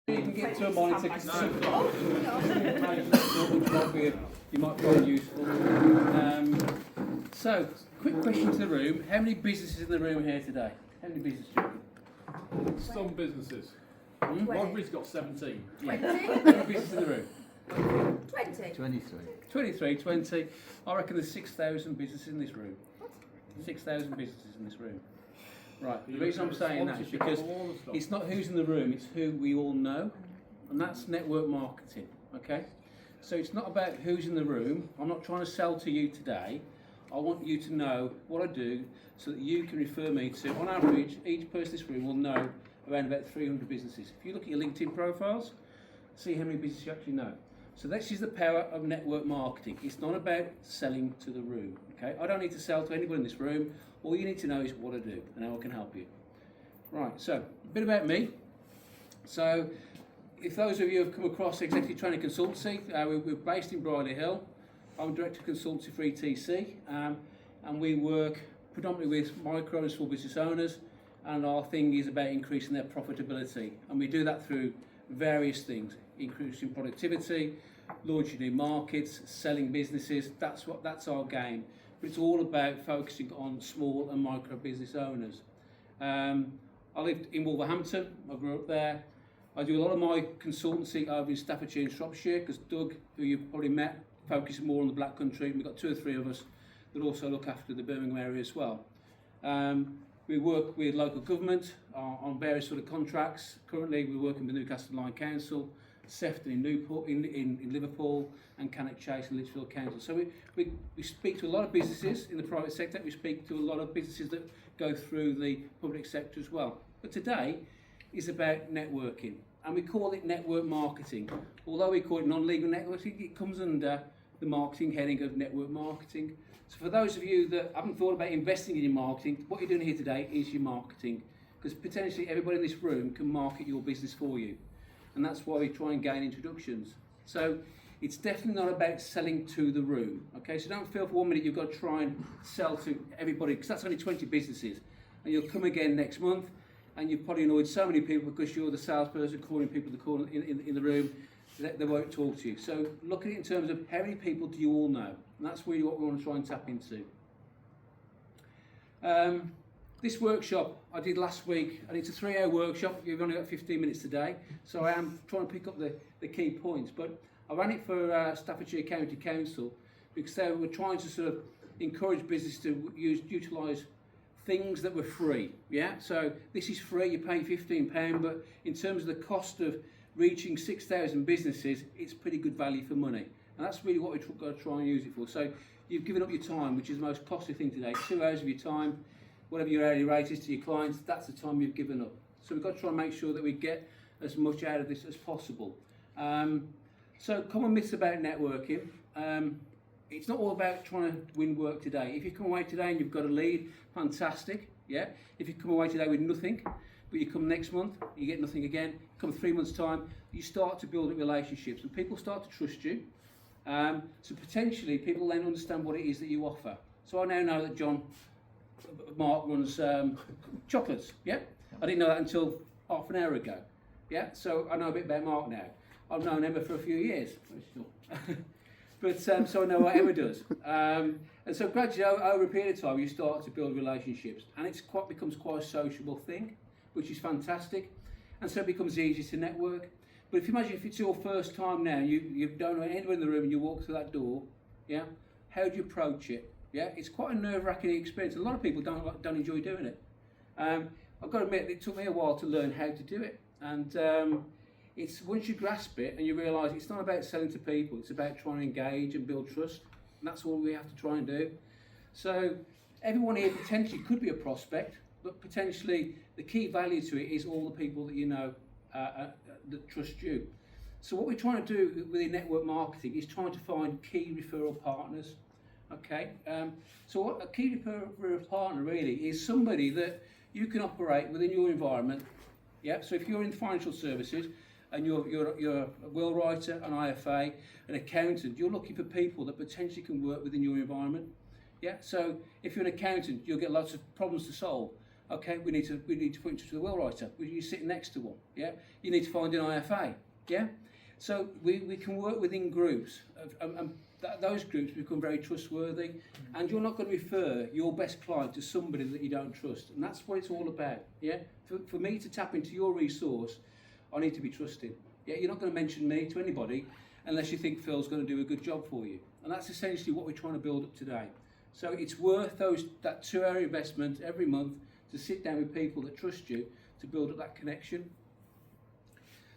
You can get to a monitor because some you might find useful. So, quick question to the room. How many businesses in the room here today? How many businesses do you reckon? Some businesses. Hmm? Rodbury's got 17. Yeah. How many businesses in the room? 20. 23. 23, 20. I reckon there's 6,000 businesses in this room. 6,000 businesses in this room. Right, the reason I'm saying that is because it's not who's in the room, it's who we all know, and that's network marketing, okay? So it's not about who's in the room. I'm not trying to sell to you today. I want you to know what I do so that you can refer me to, on average, each person in this room will know around about 300 businesses. If you look at your LinkedIn profiles, see how many businesses you actually know. So this is the power of network marketing. It's not about selling to the room, okay? I don't need to sell to anyone in this room. All you need to know is what I do and how I can help you. Right, so a bit about me. So if those of you have come across Executive Training Consultancy, we're based in Briley Hill. I'm Director of Consultancy for ETC, and we work predominantly with micro and small business owners, and our thing is about increasing their profitability. And we do that through various things, increasing productivity, launching new markets, selling businesses. That's our game. But it's all about focusing on small and micro business owners. I lived in Wolverhampton, I grew up there. I do a lot of my consultancy over in Staffordshire and Shropshire because Doug, who you've probably met, focuses more on the Black Country. We've got 2 or 3 of us that also look after the Birmingham area as well. We work with local government on various sort of contracts. Currently we're working with Newcastle Line Council, Sefton in Newport, in Liverpool, and Cannock Chase and Lichfield Council. So we speak to a lot of businesses in the private sector. We speak to a lot of businesses that go through the public sector as well. But today is about networking, and we call it network marketing. Although we call it non-legal networking, it comes under the marketing heading of network marketing. So for those of you that haven't thought about investing in your marketing, what you're doing here today is your marketing, because potentially everybody in this room can market your business for you. And that's why we try and gain introductions. So it's definitely not about selling to the room, okay? So don't feel for 1 minute you've got to try and sell to everybody, because that's only 20 businesses. And you'll come again next month, and you've probably annoyed so many people because you're the salesperson calling people to call in the room, that they won't talk to you. So look at it in terms of how many people do you all know? And that's really what we want to try and tap into. This workshop I did last week, and it's a 3-hour workshop. You've only got 15 minutes today, so I am trying to pick up the key points. But I ran it for Staffordshire County Council because they were trying to sort of encourage business to utilise things that were free. Yeah, so this is free. You pay £15, but in terms of the cost of reaching 6,000 businesses, it's pretty good value for money. And that's really what we've got to try and use it for. So you've given up your time, which is the most costly thing today. 2 hours of your time, whatever your hourly rate is to your clients, that's the time you've given up. So we've got to try and make sure that we get as much out of this as possible. So common myths about networking. It's not all about trying to win work today. If you come away today and you've got a lead, fantastic, yeah. If you come away today with nothing, but you come next month, you get nothing again, come 3 months' time, you start to build up relationships and people start to trust you. So potentially people then understand what it is that you offer. So I now know that Mark runs chocolates, yeah? I didn't know that until half an hour ago, yeah? So I know a bit about Mark now. I've known Emma for a few years, but so I know what Emma does. And so gradually over a period of time you start to build relationships, and it becomes quite a sociable thing, which is fantastic, and so it becomes easy to network. But if you imagine if it's your first time now, you don't know anyone in the room and you walk through that door, yeah? How do you approach it? Yeah, it's quite a nerve-wracking experience. A lot of people don't enjoy doing it. I've got to admit, it took me a while to learn how to do it. And it's once you grasp it and you realise it's not about selling to people, it's about trying to engage and build trust. And that's all we have to try and do. So everyone here potentially could be a prospect, but potentially the key value to it is all the people that you know that trust you. So what we're trying to do within network marketing is trying to find key referral partners. Okay, so what a key referral partner really is somebody that you can operate within your environment. Yeah, so if you're in financial services and you're a will writer, an IFA, an accountant, you're looking for people that potentially can work within your environment. Yeah, so if you're an accountant, you'll get lots of problems to solve. Okay, we need to put you in touch with a will writer. You're sitting next to one. Yeah, you need to find an IFA. Yeah, so we can work within groups, and those groups become very trustworthy, and you're not going to refer your best client to somebody that you don't trust, and that's what it's all about. Yeah, for me to tap into your resource, I need to be trusted. Yeah, you're not going to mention me to anybody unless you think Phil's going to do a good job for you, and that's essentially what we're trying to build up today. So it's worth that 2-hour investment every month to sit down with people that trust you to build up that connection.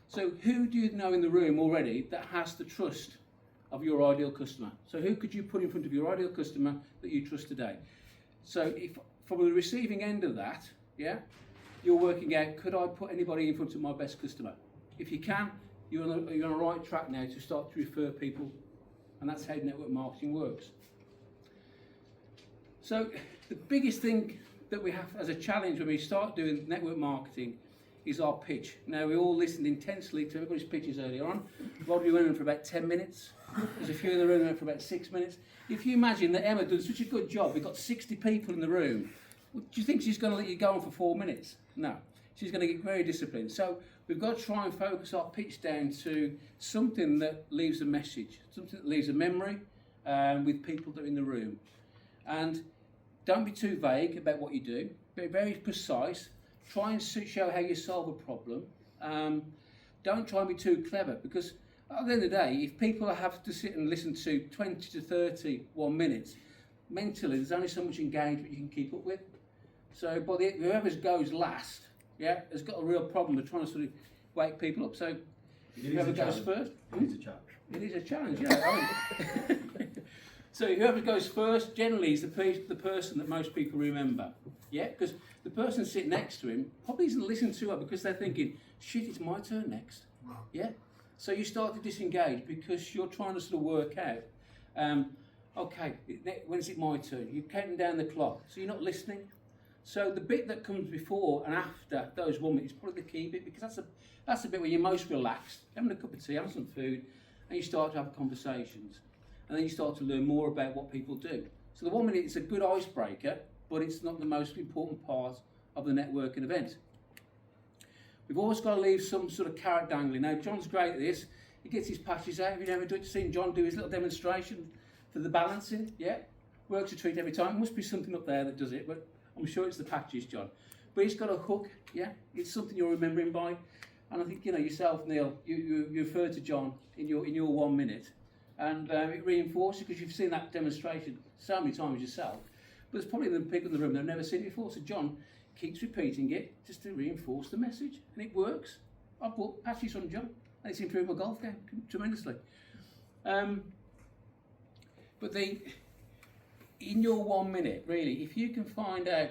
So who do you know in the room already that has the trust of your ideal customer? So who could you put in front of your ideal customer that you trust today? So if from the receiving end of that, yeah, you're working out, could I put anybody in front of my best customer? If you can, you're on the right track now to start to refer people, and that's how network marketing works. So the biggest thing that we have as a challenge when we start doing network marketing is our pitch. Now, we all listened intensely to everybody's pitches earlier on. Rodney went in for about 10 minutes. There's a few in the room that went for about 6 minutes. If you imagine that Emma did such a good job, we've got 60 people in the room, do you think she's going to let you go on for 4 minutes? No. She's going to get very disciplined. So we've got to try and focus our pitch down to something that leaves a message, something that leaves a memory with people that are in the room. And don't be too vague about what you do. Be very precise. Try and show how you solve a problem. Don't try and be too clever, because at the end of the day, if people have to sit and listen to 20 to 31 minutes, mentally there's only so much engagement you can keep up with. So whoever goes last, yeah, has got a real problem with trying to sort of wake people up. So whoever goes first, it is a challenge. It is a challenge, yeah. So whoever goes first generally is the person that most people remember. Yeah, because the person sitting next to him probably isn't listening to her because they're thinking, shit, it's my turn next. Yeah. So you start to disengage because you're trying to sort of work out, okay, when is it my turn? You're counting down the clock, so you're not listening. So the bit that comes before and after those 1 minutes is probably the key bit, because that's the bit where you're most relaxed, having a cup of tea, having some food, and you start to have conversations. And then you start to learn more about what people do. So the 1 minute is a good icebreaker, but it's not the most important part of the networking event. We've always got to leave some sort of carrot dangling. Now, John's great at this. He gets his patches out. Have you never seen John do his little demonstration for the balancing? Yeah, works a treat every time. There must be something up there that does it, but I'm sure it's the patches, John. But he's got a hook, yeah? It's something you're remembering by. And I think, you know, yourself, Neil, you refer to John in your 1 minute. And it reinforces, because you've seen that demonstration so many times yourself. But there's probably the people in the room that have never seen it before. So John keeps repeating it just to reinforce the message, and it works. I've bought patches on John, and it's improved my golf game tremendously. But in your 1 minute, really, if you can find out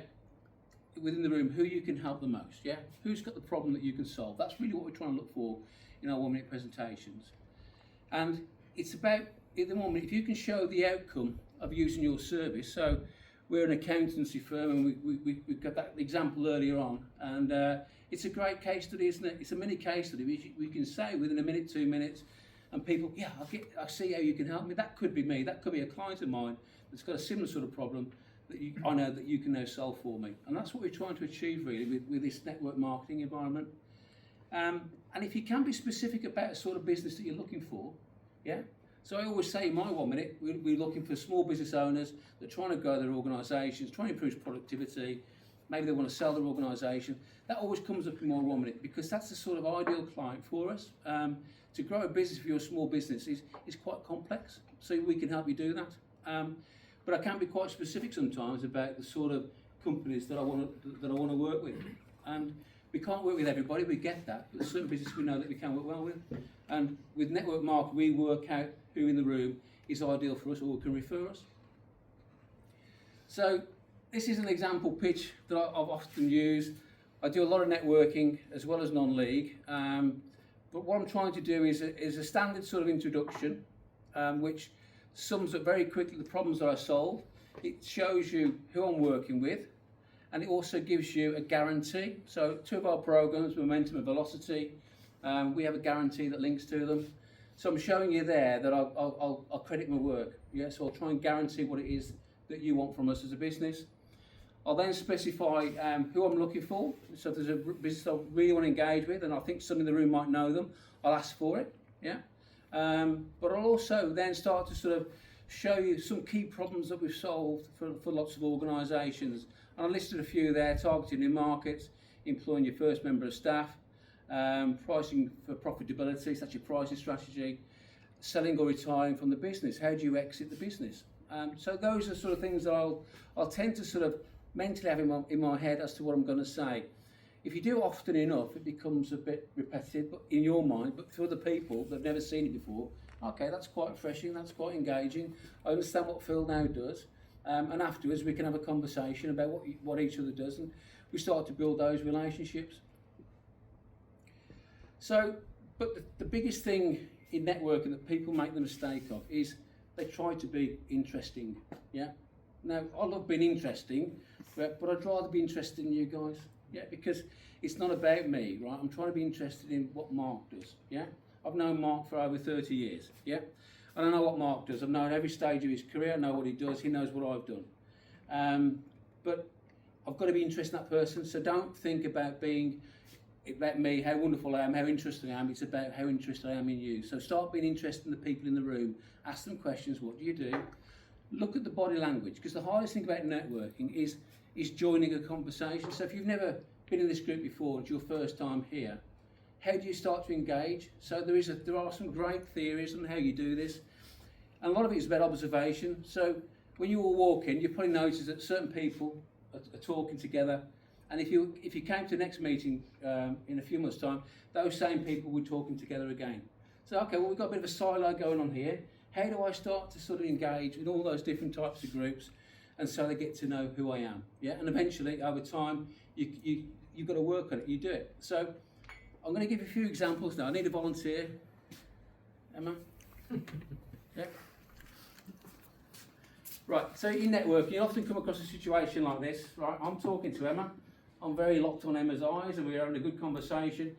within the room who you can help the most, yeah, who's got the problem that you can solve, that's really what we're trying to look for in our 1 minute presentations. And it's about, in the 1 minute, if you can show the outcome of using your service. So we're an accountancy firm, and we got that example earlier on, and it's a great case study, isn't it? It's a mini case study we can say within a minute, 2 minutes, and people, yeah, I see how you can help me. That could be me. That could be a client of mine that's got a similar sort of problem that I know that you can now solve for me. And that's what we're trying to achieve really with this network marketing environment. And if you can be specific about a sort of business that you're looking for, yeah. So I always say in my 1 minute, we're looking for small business owners that are trying to grow their organisations, trying to improve productivity. Maybe they want to sell their organisation. That always comes up in my 1 minute, because that's the sort of ideal client for us. To grow a business for your small business is quite complex, so we can help you do that. But I can be quite specific sometimes about the sort of companies that I want to work with. And we can't work with everybody, we get that, but there's certain businesses we know that we can work well with. And with network marketing, we work out who in the room is ideal for us or can refer us. So this is an example pitch that I've often used. I do a lot of networking as well as non-league. But what I'm trying to do is a standard sort of introduction, which sums up very quickly the problems that I solve. It shows you who I'm working with, and it also gives you a guarantee. So 2 of our programs, Momentum and Velocity, we have a guarantee that links to them. So I'm showing you there that I'll credit my work. Yeah, so I'll try and guarantee what it is that you want from us as a business. I'll then specify who I'm looking for. So if there's a business I really want to engage with, and I think some in the room might know them, I'll ask for it. Yeah. But I'll also then start to sort of show you some key problems that we've solved for lots of organisations. And I listed a few there: targeting new markets, employing your first member of staff, pricing for profitability, such your pricing strategy, selling or retiring from the business. How do you exit the business? So those are sort of things that I'll tend to sort of mentally have in my head as to what I'm going to say. If you do it often enough, it becomes a bit repetitive, but in your mind. But for other people that've never seen it before, okay, that's quite refreshing, that's quite engaging. I understand what Phil now does, and afterwards we can have a conversation about what each other does, and we start to build those relationships. So, but the biggest thing in networking that people make the mistake of is they try to be interesting. Yeah. Now, I love being interesting, but I'd rather be interested in you guys. Yeah, because it's not about me, right? I'm trying to be interested in what Mark does. Yeah. I've known Mark for over 30 years. Yeah. And I know what Mark does. I've known every stage of his career. I know what he does. He knows what I've done. But I've got to be interested in that person. So don't think about me, how wonderful I am, how interested I am. It's about how interested I am in you. So start being interested in the people in the room. Ask them questions. What do you do? Look at the body language, because the hardest thing about networking is joining a conversation. So if you've never been in this group before, it's your first time here, how do you start to engage? So there are some great theories on how you do this, and a lot of it is about observation. So when you all walk in, you probably notice that certain people are talking together, and if you came to the next meeting in a few months' time, those same people were talking together again. So okay, well, we've got a bit of a silo going on here. How do I start to sort of engage with all those different types of groups, and so they get to know who I am? Yeah, and eventually over time you've got to work on it. You do it. So I'm going to give you a few examples now. I need a volunteer. Emma. Yeah. Right. So in networking, you often come across a situation like this. Right. I'm talking to Emma. I'm very locked on Emma's eyes, and we're having a good conversation.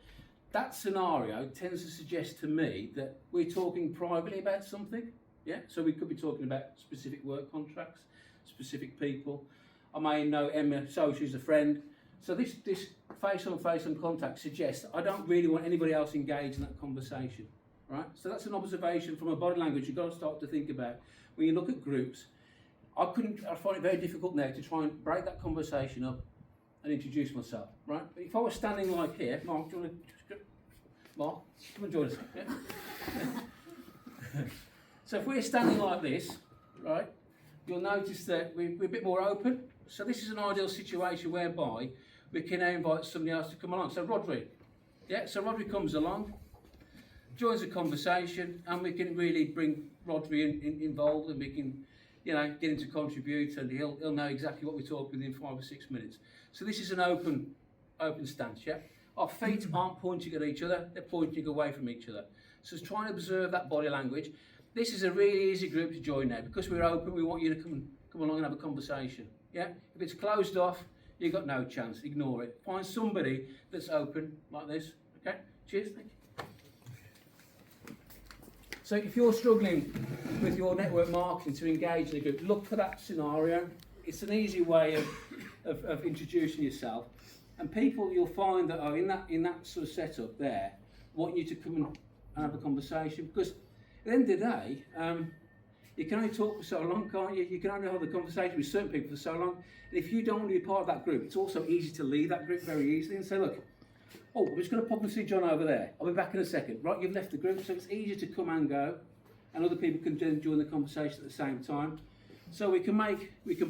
That scenario tends to suggest to me that we're talking privately about something. Yeah, so we could be talking about specific work contracts, specific people. I may know Emma, so she's a friend. So this face-on-face contact suggests that I don't really want anybody else engaged in that conversation, right? So that's an observation from a body language you've got to start to think about. When you look at groups, I find it very difficult now to try and break that conversation up and introduce myself, right? But if I was standing like here, Mark, do you want to... Mark, come and join us. Yeah? So if we're standing like this, right, you'll notice that we're a bit more open. So this is an ideal situation whereby we can now invite somebody else to come along. So Rodri, yeah, so Rodri comes along, joins the conversation, and we can really bring Rodri involved, and we can, get him to contribute, and he'll know exactly what we're talking within 5 or 6 minutes. So this is an open stance, yeah. Our feet aren't pointing at each other, they're pointing away from each other. So try and observe that body language. This is a really easy group to join now. Because we're open, we want you to come along and have a conversation. Yeah? If it's closed off, you've got no chance, ignore it. Find somebody that's open like this. Okay? Cheers, thank you. So if you're struggling with your network marketing to engage in a group, look for that scenario. It's an easy way of introducing yourself. And people you'll find that are in that sort of setup there want you to come and have a conversation, because at the end of the day, you can only talk for so long, can't you? You can only have a conversation with certain people for so long. And if you don't want to be part of that group, it's also easy to leave that group very easily and say, look, I'm just going to pop and see John over there. I'll be back in a second. Right, you've left the group, so it's easier to come and go, and other people can join the conversation at the same time. So we can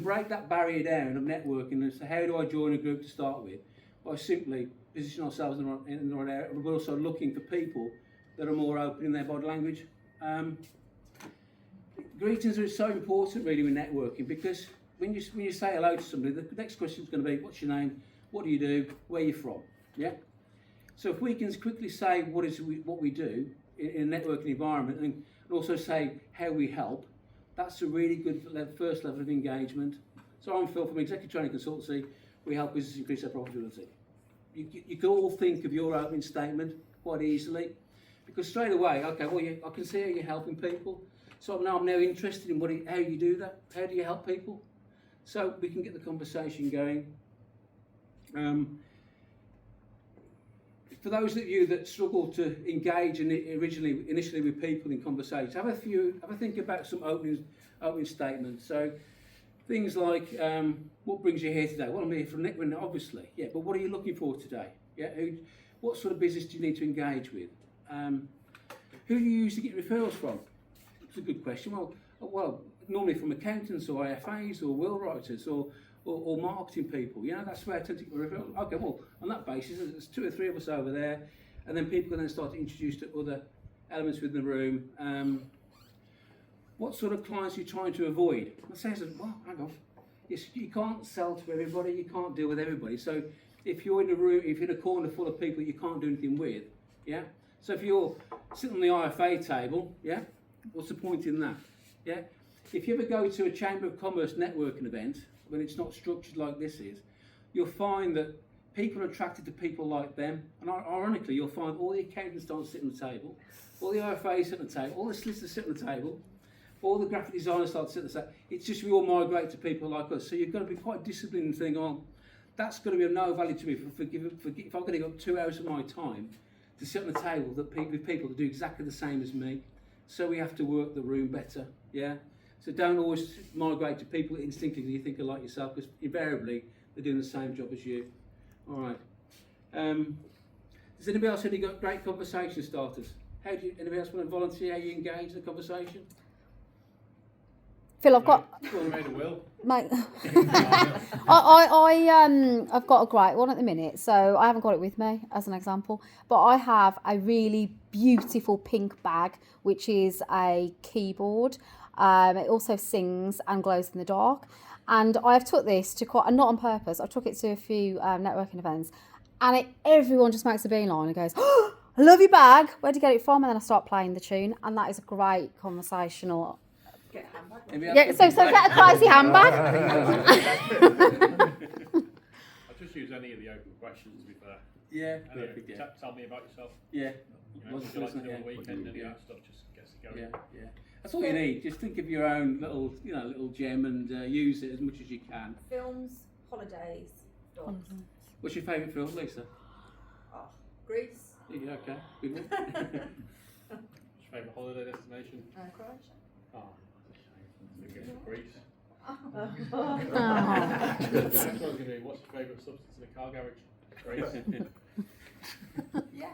break that barrier down of networking. And so how do I join a group to start with? By simply positioning ourselves in the right area, but also looking for people that are more open in their body language. Greetings are so important really with networking, because when you say hello to somebody, the next question is going to be, what's your name, what do you do, where are you from? Yeah. So if we can quickly say what we do in a networking environment, and also say how we help, that's a really good first level of engagement. So I'm Phil from Executive Training Consultancy. We help businesses increase their profitability. You can all think of your opening statement quite easily, because straight away, okay, well, I can see how you're helping people. So now I'm interested in how you do that. How do you help people? so we can get the conversation going. For those of you that struggle to engage initially with people in conversations, have a think about some opening statements. So things like, what brings you here today? Well, I'm here from Network, obviously, yeah, but what are you looking for today? Yeah, what sort of business do you need to engage with? Who do you usually get referrals from? It's a good question. Well, normally from accountants or IFAs or will writers or marketing people. You know, that's where I tend to get referrals. Okay, well, on that basis, there's 2 or 3 of us over there, and then people can then start to introduce to other elements within the room. What sort of clients are you trying to avoid? I say, well, hang on. Yes, you can't sell to everybody, you can't deal with everybody. So if you're in a room, if you're in a corner full of people you can't do anything with, yeah? So if you're sitting on the IFA table, yeah, what's the point in that? Yeah? If you ever go to a Chamber of Commerce networking event, when it's not structured like this is, you'll find that people are attracted to people like them. And ironically, you'll find all the accountants don't sit on the table, all the IFAs sit on the table, all the solicitors sit on the table, all the graphic designers start to sit on the table. It's just we all migrate to people like us. So you've got to be quite disciplined and think, oh, that's going to be of no value to me if I'm going to give up 2 hours of my time to sit on the table with people that do exactly the same as me. So we have to work the room better, yeah? So don't always migrate to people that instinctively you think are like yourself, because invariably they're doing the same job as you. All right. Does anybody else have any great conversation starters? Anybody else want to volunteer how you engage in the conversation? Phil, I've got. Made a will. Mate, I've got a great one at the minute, so I haven't got it with me as an example, but I have a really beautiful pink bag, which is a keyboard. It also sings and glows in the dark, and I've took this to quite, and not on purpose, I took it to a few networking events, and everyone just makes a beeline and goes, oh, I love your bag, where'd you get it from? And then I start playing the tune, and that is a great conversational. Get a handbag. Yeah, so get a crazy handbag. I just use any of the open questions to be fair. Yeah. Tell me about yourself. Yeah. You know, what you like to do on the weekend, any of that stuff just gets it going. Yeah. That's all you need. Just think of your own little gem and use it as much as you can. Films, holidays, dogs. What's your favourite film, Lisa? Oh, Greece. Yeah, okay. Good one. What's your favourite holiday destination? Croatia. Oh, that's a shame. Greece. Oh. Next one's going to be, what's your favourite substance in a car garage? Greece. Yes.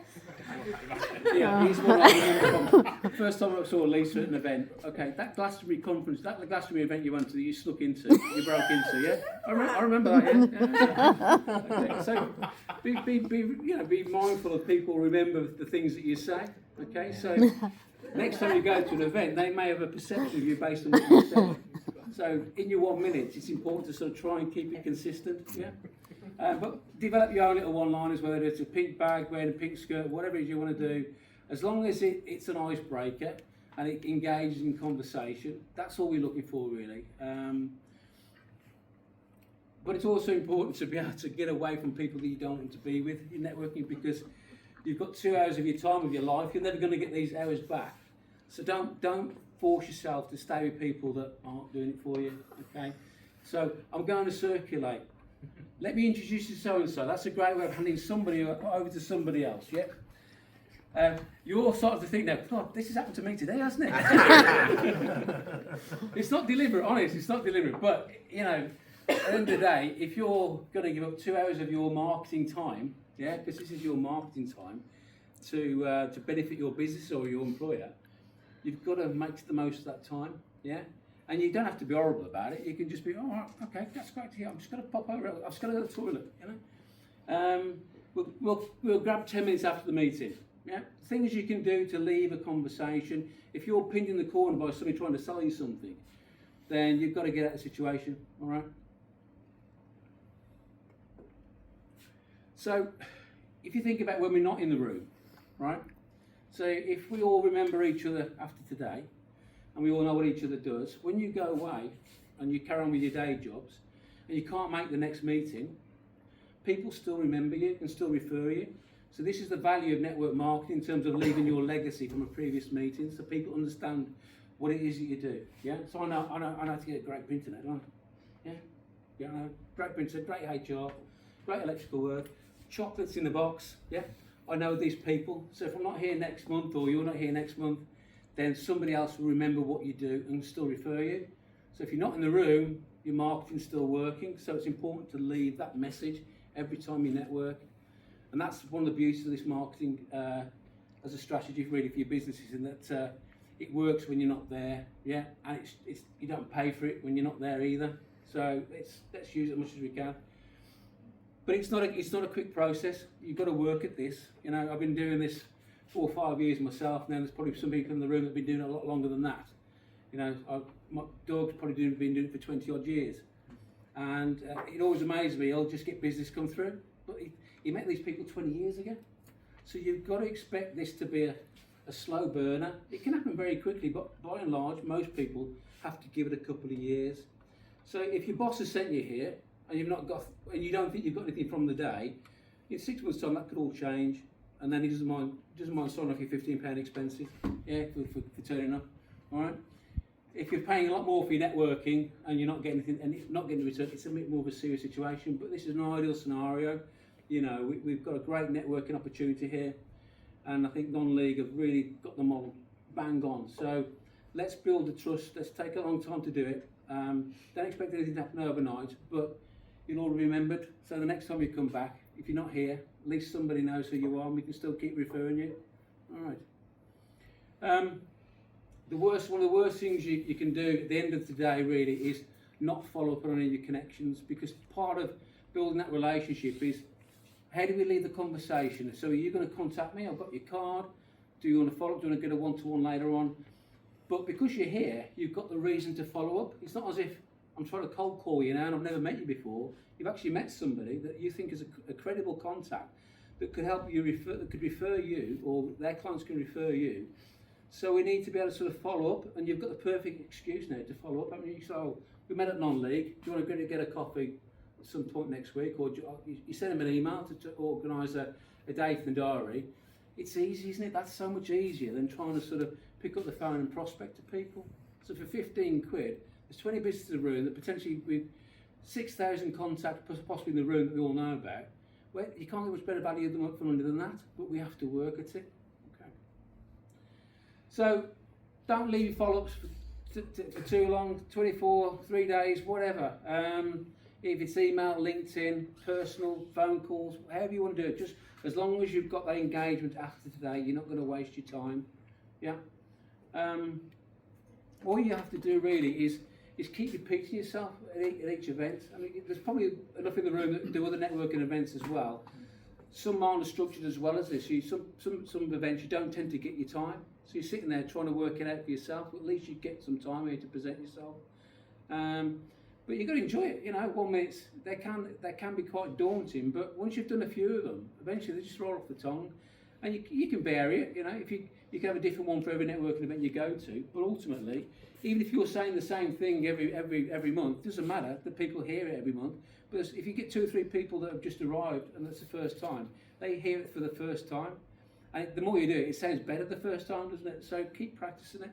Yeah, he's one I remember from. First time I saw Lisa at an event. Okay, that Glastonbury conference, that Glastonbury event you went to, that you snuck into, you broke into, yeah. I remember that. Yeah. Okay, so be mindful of people. Remember the things that you say. Okay, so next time you go to an event, they may have a perception of you based on what you said. So in your 1 minute, it's important to sort of try and keep it consistent. Yeah. But develop your own little one-liners, whether it's a pink bag, wearing a pink skirt, whatever it is you want to do. As long as it's an icebreaker and it engages in conversation, that's all we're looking for, really. But it's also important to be able to get away from people that you don't want to be with in networking, because you've got 2 hours of your time of your life. You're never going to get these hours back. So don't force yourself to stay with people that aren't doing it for you. Okay. So I'm going to circulate. Let me introduce you to so-and-so. That's a great way of handing somebody over to somebody else, yeah? You're all starting to think now, God, this has happened to me today, hasn't it? It's not deliberate, honest, it's not deliberate. But, at the end of the day, if you're going to give up 2 hours of your marketing time, yeah, because this is your marketing time, to benefit your business or your employer, you've got to make the most of that time, yeah? And you don't have to be horrible about it. You can just be, all right, okay, that's great to hear. I'm just going to pop over. I'm just going to go to the toilet, We'll grab 10 minutes after the meeting. Yeah, things you can do to leave a conversation. If you're pinned in the corner by somebody trying to sell you something, then you've got to get out of the situation. All right. So, if you think about when we're not in the room, right? So if we all remember each other after today, and we all know what each other does, when you go away and you carry on with your day jobs and you can't make the next meeting, people still remember you and still refer you. So this is the value of network marketing in terms of leaving your legacy from a previous meeting, so people understand what it is that you do. Yeah. So I know how to get a great printer now, don't I? Yeah. You know, great printer, great HR, great electrical work, chocolates in the box. Yeah, I know these people. So if I'm not here next month or you're not here next month, then somebody else will remember what you do and still refer you. So if you're not in the room, your marketing's still working. So it's important to leave that message every time you network. And that's one of the beauties of this marketing as a strategy really for your businesses, in that it works when you're not there, yeah, and it's you don't pay for it when you're not there either. So let's use it as much as we can. But it's not a quick process. You've got to work at this. You know, I've been doing this 4 or 5 years myself now. There's probably some people in the room that have been doing it a lot longer than that. You know, my dog's probably been doing it for 20 odd years, and it always amazes me. He'll just get business come through, but he met these people 20 years ago. So you've got to expect this to be a slow burner. It can happen very quickly, but by and large, most people have to give it a couple of years. So if your boss has sent you here and and you don't think you've got anything from the day, in 6 months' time that could all change, and then he doesn't mind signing off your £15 expenses, yeah, for turning up. All right. If you're paying a lot more for your networking and you're not getting anything and it's not getting a return, it's a bit more of a serious situation. But this is an ideal scenario. You know, we've got a great networking opportunity here, and I think non-league have really got the model bang on. So let's build the trust. Let's take a long time to do it. Don't expect anything to happen overnight, but you'll all be remembered. So the next time you come back, if you're not here, at least somebody knows who you are, and we can still keep referring you. All right. One of the worst things you can do at the end of the day really is not follow up on any of your connections, because part of building that relationship is, how do we leave the conversation? So are you going to contact me? I've got your card. Do you want to follow up? Do you want to get a one-to-one later on? But because you're here, you've got the reason to follow up. It's not as if I'm trying to cold call you now and I've never met you before. You've actually met somebody that you think is a credible contact that could help you that could refer you, or their clients can refer you. So we need to be able to sort of follow up, and you've got the perfect excuse now to follow up. I mean, you say, oh, we met at non-league. Do you want to get a coffee at some point next week? Or you send them an email to organise a date in the diary. It's easy, isn't it? That's so much easier than trying to sort of pick up the phone and prospect to people. So for 15 quid, there's 20 businesses in the room that potentially with 6,000 contacts possibly in the room that we all know about. Well, you can't get much better value for money than that, but we have to work at it. Okay. So don't leave your follow-ups for too long, 24, 3 days, whatever. If it's email, LinkedIn, personal, phone calls, however you want to do it, just as long as you've got that engagement after today, you're not going to waste your time. Yeah. All you have to do really is keep repeating yourself at each event. I mean, there's probably enough in the room that do other networking events as well. Some aren't as structured as well as this. Some events you don't tend to get your time, so you're sitting there trying to work it out for yourself. At least you get some time here to present yourself. But you've got to enjoy it. You know, 1 minute they can be quite daunting, but once you've done a few of them, eventually they just roll off the tongue, and you can vary it. You know, if you can have a different one for every networking event you go to, but ultimately, even if you're saying the same thing every month, it doesn't matter. The people hear it every month. But if you get 2 or 3 people that have just arrived and that's the first time, they hear it for the first time. And the more you do it, it sounds better the first time, doesn't it? So keep practicing it.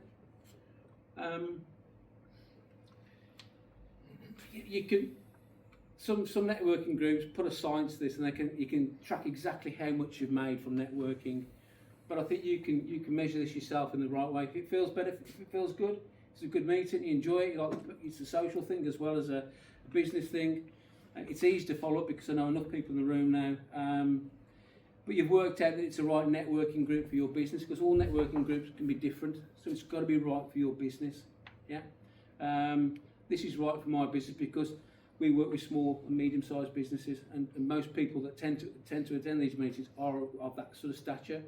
You can some networking groups put a sign to this, and you can track exactly how much you've made from networking. But I think you can measure this yourself in the right way. If it feels better, if it feels good, it's a good meeting. You enjoy it. It's a social thing as well as a business thing. It's easy to follow up because I know enough people in the room now. But you've worked out that it's the right networking group for your business, because all networking groups can be different. So it's got to be right for your business. Yeah. This is right for my business because we work with small and medium-sized businesses, and most people that tend to attend these meetings are of that sort of stature,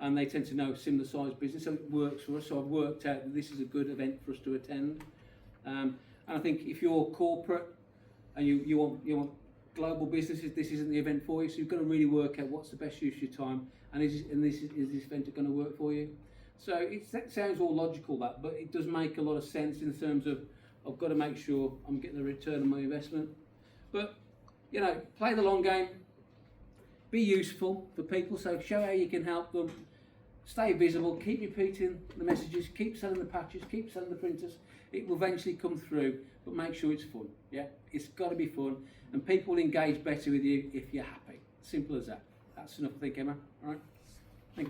and they tend to know similar-sized business, so it works for us. So I've worked out that this is a good event for us to attend. And I think if you're corporate and you want global businesses, this isn't the event for you. So you've got to really work out what's the best use of your time, and is this event going to work for you? So that sounds all logical, but it does make a lot of sense in terms of I've got to make sure I'm getting a return on my investment. But, you know, play the long game, be useful for people, so show how you can help them, Stay visible, keep repeating the messages, keep selling the patches, keep selling the printers. It will eventually come through, but make sure it's fun. Yeah, it's got to be fun, and people will engage better with you if you're happy. Simple as that. That's enough, I think, Emma. All right.